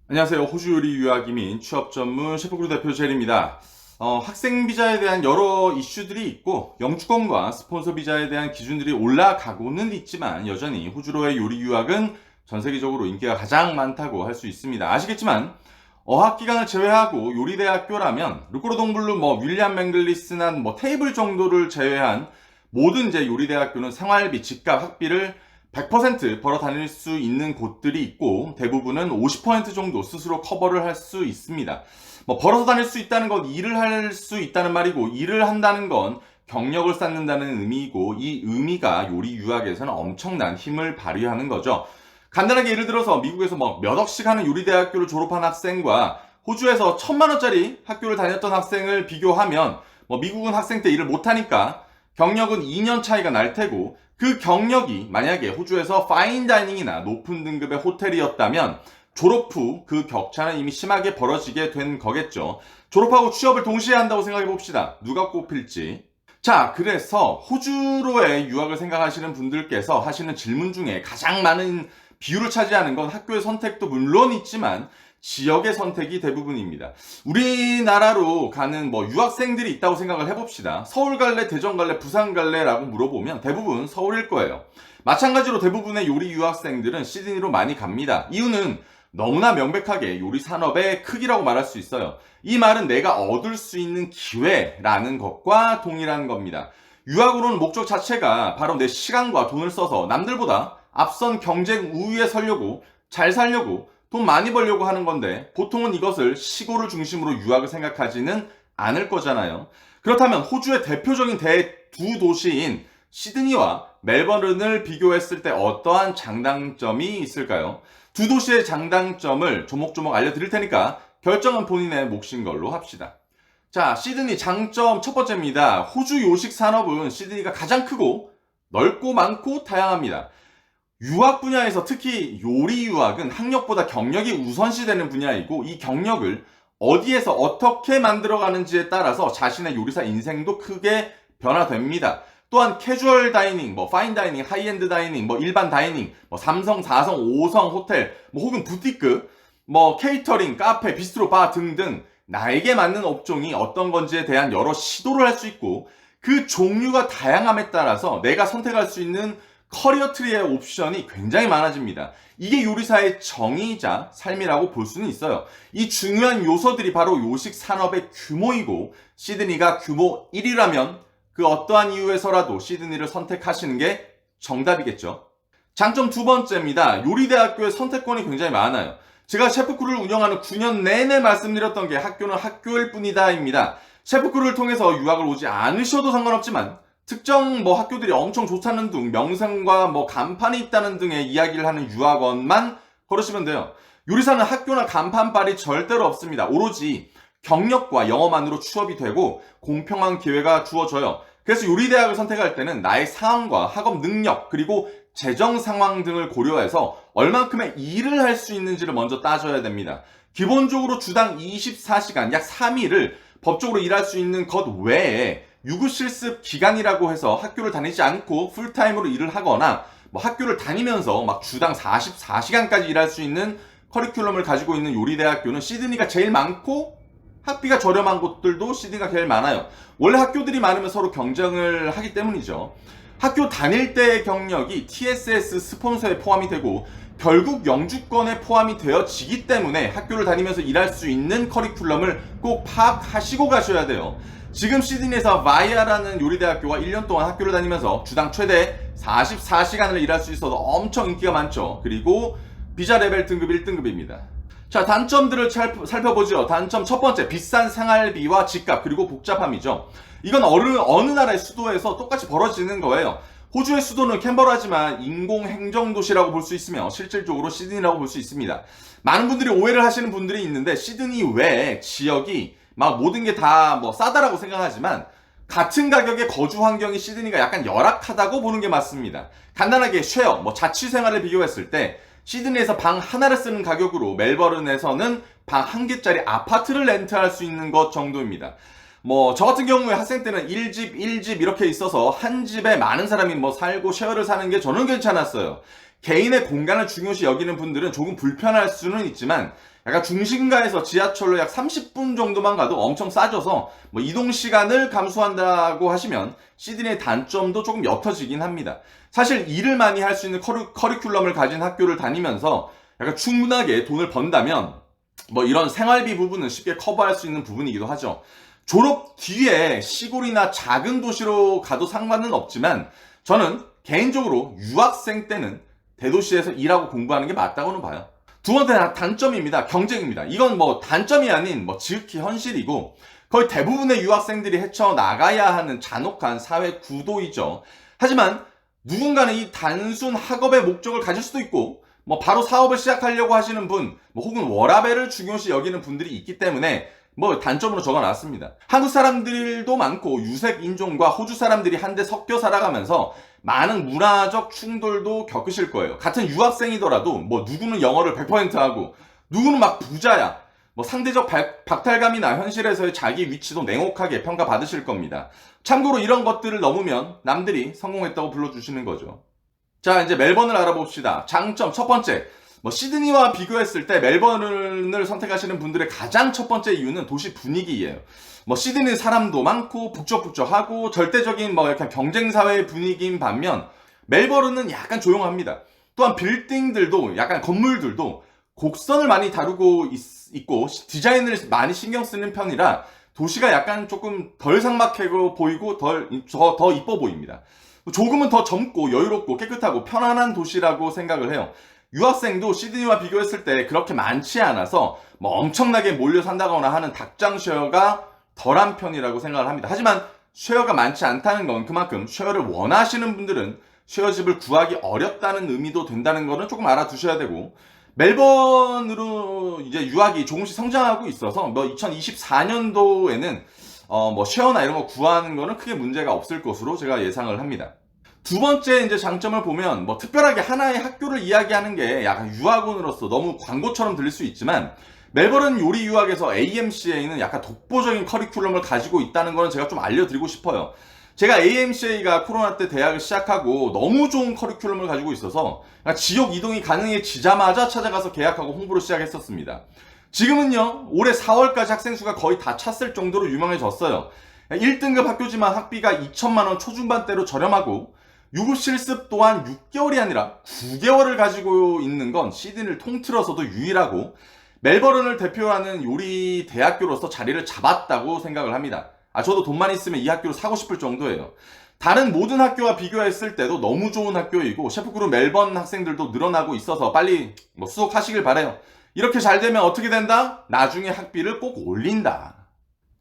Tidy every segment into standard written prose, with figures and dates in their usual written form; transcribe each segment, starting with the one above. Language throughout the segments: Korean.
안녕하세요. 호주 요리 유학 이민 취업 전문 셰프그룹 대표 젤입니다. 학생 비자에 대한 여러 이슈들이 있고 영주권과 스폰서 비자에 대한 기준들이 올라가고는 있지만 여전히 호주로의 요리 유학은 전 세계적으로 인기가 가장 많다고 할 수 있습니다. 아시겠지만 어학기간을 제외하고 요리대학교라면 루꼬로 동블루 윌리엄 맹글리스나 테이블 정도를 제외한 모든 이제 요리대학교는 생활비, 집값, 학비를 100% 벌어 다닐 수 있는 곳들이 있고 대부분은 50% 정도 스스로 커버를 할 수 있습니다. 벌어서 다닐 수 있다는 건 일을 할 수 있다는 말이고 일을 한다는 건 경력을 쌓는다는 의미이고 이 의미가 요리 유학에서는 엄청난 힘을 발휘하는 거죠. 간단하게 예를 들어서 미국에서 몇 억씩 하는 요리대학교를 졸업한 학생과 호주에서 1,000만 원짜리 학교를 다녔던 학생을 비교하면 미국은 학생 때 일을 못하니까 경력은 2년 차이가 날 테고 그 경력이 만약에 호주에서 파인다이닝이나 높은 등급의 호텔이었다면 졸업 후 그 격차는 이미 심하게 벌어지게 된 거겠죠. 졸업하고 취업을 동시에 한다고 생각해 봅시다. 누가 꼽힐지. 자, 그래서 호주로의 유학을 생각하시는 분들께서 하시는 질문 중에 가장 많은 비율을 차지하는 건 학교의 선택도 물론 있지만 지역의 선택이 대부분입니다. 우리나라로 가는 유학생들이 있다고 생각을 해봅시다. 서울 갈래, 대전 갈래, 부산 갈래라고 물어보면 대부분 서울일 거예요. 마찬가지로 대부분의 요리 유학생들은 시드니로 많이 갑니다. 이유는 너무나 명백하게 요리 산업의 크기라고 말할 수 있어요. 이 말은 내가 얻을 수 있는 기회라는 것과 동일한 겁니다. 유학으로는 목적 자체가 바로 내 시간과 돈을 써서 남들보다 앞선 경쟁 우위에 서려고 잘 살려고 돈 많이 벌려고 하는 건데 보통은 이것을 시골을 중심으로 유학을 생각하지는 않을 거잖아요. 그렇다면 호주의 대표적인 두 도시인 시드니와 멜버른을 비교했을 때 어떠한 장단점이 있을까요? 두 도시의 장단점을 조목조목 알려드릴 테니까 결정은 본인의 몫인 걸로 합시다. 자, 시드니 장점 첫 번째입니다. 호주 요식 산업은 시드니가 가장 크고 넓고 많고 다양합니다. 유학 분야에서 특히 요리 유학은 학력보다 경력이 우선시되는 분야이고 이 경력을 어디에서 어떻게 만들어가는지에 따라서 자신의 요리사 인생도 크게 변화됩니다. 또한 캐주얼 다이닝, 파인 다이닝, 하이엔드 다이닝, 일반 다이닝, 삼성, 4성, 5성 호텔, 혹은 부티크, 케이터링, 카페, 비스트로, 바 등등 나에게 맞는 업종이 어떤 건지에 대한 여러 시도를 할 수 있고 그 종류가 다양함에 따라서 내가 선택할 수 있는 커리어 트리의 옵션이 굉장히 많아집니다. 이게 요리사의 정의이자 삶이라고 볼 수는 있어요. 이 중요한 요소들이 바로 요식 산업의 규모이고 시드니가 규모 1이라면 그 어떠한 이유에서라도 시드니를 선택하시는 게 정답이겠죠. 장점 두 번째입니다. 요리대학교의 선택권이 굉장히 많아요. 제가 셰프크루를 운영하는 9년 내내 말씀드렸던 게 학교는 학교일 뿐이다입니다. 셰프크루를 통해서 유학을 오지 않으셔도 상관없지만 특정 학교들이 엄청 좋다는 등 명성과 간판이 있다는 등의 이야기를 하는 유학원만 걸으시면 돼요. 요리사는 학교나 간판빨이 절대로 없습니다. 오로지 경력과 영어만으로 취업이 되고 공평한 기회가 주어져요. 그래서 요리대학을 선택할 때는 나의 상황과 학업 능력 그리고 재정 상황 등을 고려해서 얼만큼의 일을 할 수 있는지를 먼저 따져야 됩니다. 기본적으로 주당 24시간 약 3일을 법적으로 일할 수 있는 것 외에 유급실습 기간이라고 해서 학교를 다니지 않고 풀타임으로 일을 하거나 학교를 다니면서 주당 44시간까지 일할 수 있는 커리큘럼을 가지고 있는 요리대학교는 시드니가 제일 많고 학비가 저렴한 곳들도 시드니가 제일 많아요. 원래 학교들이 많으면 서로 경쟁을 하기 때문이죠. 학교 다닐 때의 경력이 TSS 스폰서에 포함이 되고 결국 영주권에 포함이 되어지기 때문에 학교를 다니면서 일할 수 있는 커리큘럼을 꼭 파악하시고 가셔야 돼요. 지금 시드니에서 바이아라는 요리대학교가 1년 동안 학교를 다니면서 주당 최대 44시간을 일할 수 있어서 엄청 인기가 많죠. 그리고 비자 레벨 등급 1등급입니다. 자, 단점들을 살펴보죠. 단점 첫 번째, 비싼 생활비와 집값 그리고 복잡함이죠. 이건 어느 나라의 수도에서 똑같이 벌어지는 거예요. 호주의 수도는 캔버라지만 인공행정도시라고 볼 수 있으며 실질적으로 시드니라고 볼 수 있습니다. 많은 분들이 오해를 하시는 분들이 있는데 시드니 외에 지역이 모든 게 다 싸다라고 생각하지만 같은 가격의 거주 환경이 시드니가 약간 열악하다고 보는 게 맞습니다. 간단하게 쉐어, 자취 생활을 비교했을 때 시드니에서 방 하나를 쓰는 가격으로 멜버른에서는 방 한 개짜리 아파트를 렌트할 수 있는 것 정도입니다. 저 같은 경우에 학생 때는 1집 이렇게 있어서 한 집에 많은 사람이 살고 쉐어를 사는 게 저는 괜찮았어요. 개인의 공간을 중요시 여기는 분들은 조금 불편할 수는 있지만 약간 중심가에서 지하철로 약 30분 정도만 가도 엄청 싸져서 뭐 이동 시간을 감수한다고 하시면 시드니의 단점도 조금 옅어지긴 합니다. 사실 일을 많이 할 수 있는 커리큘럼을 가진 학교를 다니면서 약간 충분하게 돈을 번다면 뭐 이런 생활비 부분은 쉽게 커버할 수 있는 부분이기도 하죠. 졸업 뒤에 시골이나 작은 도시로 가도 상관은 없지만 저는 개인적으로 유학생 때는 대도시에서 일하고 공부하는 게 맞다고는 봐요. 두 번째 단점입니다. 경쟁입니다. 이건 뭐 단점이 아닌 뭐 지극히 현실이고 거의 대부분의 유학생들이 헤쳐나가야 하는 잔혹한 사회 구도이죠. 하지만 누군가는 이 단순 학업의 목적을 가질 수도 있고 뭐 바로 사업을 시작하려고 하시는 분, 뭐 혹은 워라밸을 중요시 여기는 분들이 있기 때문에 뭐 단점으로 적어놨습니다. 한국 사람들도 많고 유색 인종과 호주 사람들이 한데 섞여 살아가면서 많은 문화적 충돌도 겪으실 거예요. 같은 유학생이더라도 뭐 누구는 영어를 100% 하고 누구는 막 부자야. 뭐 상대적 박탈감이나 현실에서의 자기 위치도 냉혹하게 평가받으실 겁니다. 참고로 이런 것들을 넘으면 남들이 성공했다고 불러주시는 거죠. 자, 이제 멜번을 알아봅시다. 장점 첫 번째. 뭐 시드니와 비교했을 때 멜번을 선택하시는 분들의 가장 첫 번째 이유는 도시 분위기예요. 뭐 시드니 사람도 많고 북적북적하고 절대적인 뭐 약간 경쟁 사회의 분위기인 반면 멜버른은 약간 조용합니다. 또한 빌딩들도 약간 건물들도 곡선을 많이 다루고 있고 디자인을 많이 신경 쓰는 편이라 도시가 약간 조금 덜 삭막해 보이고 더 이뻐 보입니다. 조금은 더 젊고 여유롭고 깨끗하고 편안한 도시라고 생각을 해요. 유학생도 시드니와 비교했을 때 그렇게 많지 않아서 뭐 엄청나게 몰려 산다거나 하는 닭장 쉐어가 덜한 편이라고 생각을 합니다. 하지만 쉐어가 많지 않다는 건 그만큼 쉐어를 원하시는 분들은 쉐어집을 구하기 어렵다는 의미도 된다는 거는 조금 알아두셔야 되고, 멜번으로 이제 유학이 조금씩 성장하고 있어서 뭐 2024년도에는 뭐 쉐어나 이런 거 구하는 거는 크게 문제가 없을 것으로 제가 예상을 합니다. 두 번째 이제 장점을 보면 뭐 특별하게 하나의 학교를 이야기하는 게 약간 유학원으로서 너무 광고처럼 들릴 수 있지만 멜버른 요리 유학에서 AMCA는 약간 독보적인 커리큘럼을 가지고 있다는 거는 제가 좀 알려드리고 싶어요. 제가 AMCA가 코로나 때 대학을 시작하고 너무 좋은 커리큘럼을 가지고 있어서 지역 이동이 가능해지자마자 찾아가서 계약하고 홍보를 시작했었습니다. 지금은요, 올해 4월까지 학생 수가 거의 다 찼을 정도로 유명해졌어요. 1등급 학교지만 학비가 2천만 원 초중반대로 저렴하고 유급 실습 또한 6개월이 아니라 9개월을 가지고 있는 건 시드니를 통틀어서도 유일하고 멜버른을 대표하는 요리 대학교로서 자리를 잡았다고 생각을 합니다. 저도 돈만 있으면 이 학교를 사고 싶을 정도예요. 다른 모든 학교와 비교했을 때도 너무 좋은 학교이고 셰프그룹 멜번 학생들도 늘어나고 있어서 빨리 수속하시길 바래요. 이렇게 잘 되면 어떻게 된다? 나중에 학비를 꼭 올린다.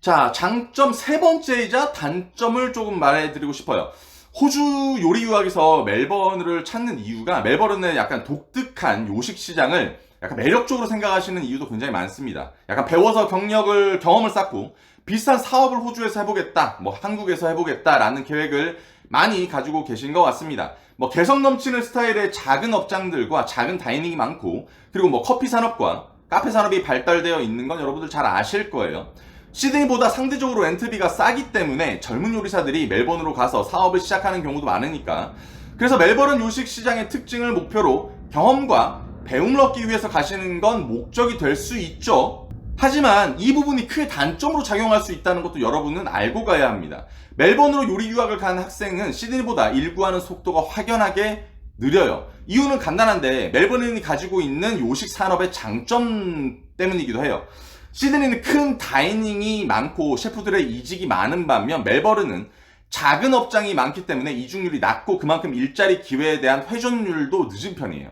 자, 장점 세 번째이자 단점을 조금 말해드리고 싶어요. 호주 요리 유학에서 멜번을 찾는 이유가 멜버른의 약간 독특한 요식 시장을 약간 매력적으로 생각하시는 이유도 굉장히 많습니다. 약간 배워서 경험을 쌓고 비슷한 사업을 호주에서 해보겠다, 뭐 한국에서 해보겠다라는 계획을 많이 가지고 계신 것 같습니다. 뭐 개성 넘치는 스타일의 작은 업장들과 작은 다이닝이 많고 그리고 뭐 커피 산업과 카페 산업이 발달되어 있는 건 여러분들 잘 아실 거예요. 시드니보다 상대적으로 렌트비가 싸기 때문에 젊은 요리사들이 멜번으로 가서 사업을 시작하는 경우도 많으니까, 그래서 멜버른 요식 시장의 특징을 목표로 경험과 배움을 얻기 위해서 가시는 건 목적이 될 수 있죠. 하지만 이 부분이 크게 단점으로 작용할 수 있다는 것도 여러분은 알고 가야 합니다. 멜번으로 요리 유학을 간 학생은 시드니보다 일구하는 속도가 확연하게 느려요. 이유는 간단한데 멜버른이 가지고 있는 요식 산업의 장점 때문이기도 해요. 시드니는 큰 다이닝이 많고 셰프들의 이직이 많은 반면 멜버른은 작은 업장이 많기 때문에 이직률이 낮고 그만큼 일자리 기회에 대한 회전율도 늦은 편이에요.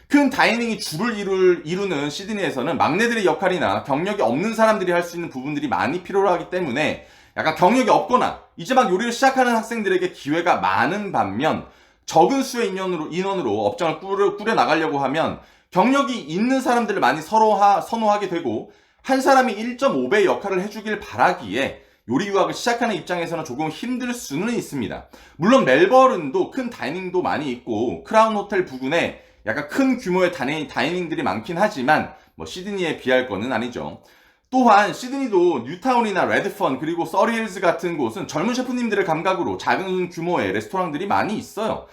큰 다이닝이 주를 이루는 시드니에서는 막내들의 역할이나 경력이 없는 사람들이 할 수 있는 부분들이 많이 필요로 하기 때문에 약간 경력이 없거나 이제 막 요리를 시작하는 학생들에게 기회가 많은 반면 적은 수의 인원으로 업장을 꾸려 나가려고 하면 경력이 있는 사람들을 많이 선호하게 되고 한 사람이 1.5배의 역할을 해주길 바라기에 요리 유학을 시작하는 입장에서는 조금 힘들 수는 있습니다. 물론 멜버른도 큰 다이닝도 많이 있고 크라운 호텔 부근에 약간 큰 규모의 다이닝들이 많긴 하지만 뭐 시드니에 비할 거는 아니죠. 또한 시드니도 뉴타운이나 레드펀 그리고 서리힐즈 같은 곳은 젊은 셰프님들의 감각으로 작은 규모의 레스토랑들이 많이 있어요.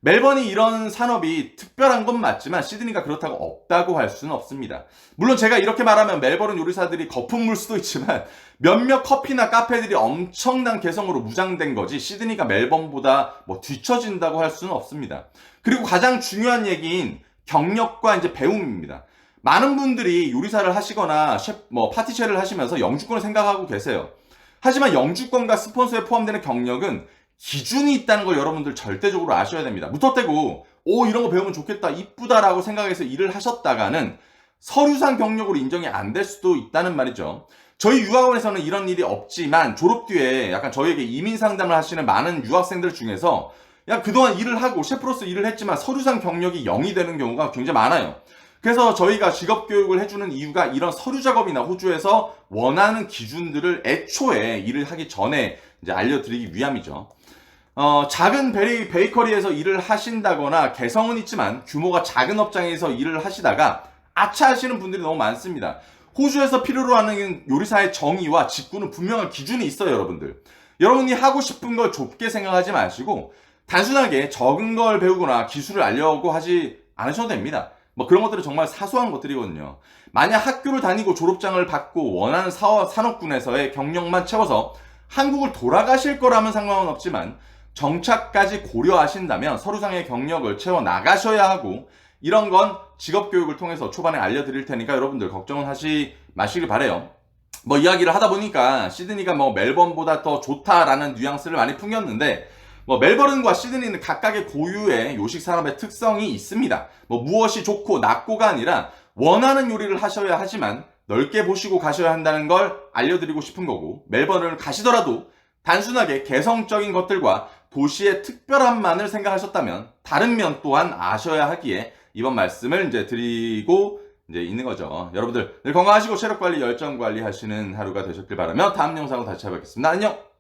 멜번이 이런 산업이 특별한 건 맞지만 시드니가 그렇다고 없다고 할 수는 없습니다. 물론 제가 이렇게 말하면 멜버른 요리사들이 거품물 수도 있지만 몇몇 커피나 카페들이 엄청난 개성으로 무장된 거지 시드니가 멜번보다 뭐 뒤처진다고 할 수는 없습니다. 그리고 가장 중요한 얘기인 경력과 이제 배움입니다. 많은 분들이 요리사를 하시거나 파티셰를 하시면서 영주권을 생각하고 계세요. 하지만 영주권과 스폰서에 포함되는 경력은 기준이 있다는 걸 여러분들 절대적으로 아셔야 됩니다. 무턱대고 이런 거 배우면 좋겠다, 이쁘다라고 생각해서 일을 하셨다가는 서류상 경력으로 인정이 안 될 수도 있다는 말이죠. 저희 유학원에서는 이런 일이 없지만 졸업 뒤에 약간 저희에게 이민 상담을 하시는 많은 유학생들 중에서 그동안 일을 하고 셰프로서 일을 했지만 서류상 경력이 0이 되는 경우가 굉장히 많아요. 그래서 저희가 직업교육을 해주는 이유가 이런 서류 작업이나 호주에서 원하는 기준들을 애초에 일을 하기 전에 이제 알려드리기 위함이죠. 작은 베이커리에서 일을 하신다거나 개성은 있지만 규모가 작은 업장에서 일을 하시다가 아차하시는 분들이 너무 많습니다. 호주에서 필요로 하는 요리사의 정의와 직구는 분명한 기준이 있어요, 여러분들. 여러분이 하고 싶은 걸 좁게 생각하지 마시고 단순하게 적은 걸 배우거나 기술을 알려고 하지 않으셔도 됩니다. 그런 것들은 정말 사소한 것들이거든요. 만약 학교를 다니고 졸업장을 받고 원하는 산업군에서의 경력만 채워서 한국을 돌아가실 거라면 상관은 없지만 정착까지 고려하신다면 서류상의 경력을 채워 나가셔야 하고 이런 건 직업교육을 통해서 초반에 알려드릴 테니까 여러분들 걱정은 하지 마시길 바래요. 이야기를 하다 보니까 시드니가 멜번보다 더 좋다라는 뉘앙스를 많이 풍겼는데 멜버른과 시드니는 각각의 고유의 요식 산업의 특성이 있습니다. 무엇이 좋고 나쁘고가 아니라 원하는 요리를 하셔야 하지만 넓게 보시고 가셔야 한다는 걸 알려드리고 싶은 거고, 멜버른을 가시더라도 단순하게 개성적인 것들과 도시의 특별함만을 생각하셨다면 다른 면 또한 아셔야 하기에 이번 말씀을 이제 드리고 이제 있는 거죠. 여러분들 늘 건강하시고 체력 관리, 열정 관리 하시는 하루가 되셨길 바라며 다음 영상으로 다시 찾아뵙겠습니다. 안녕!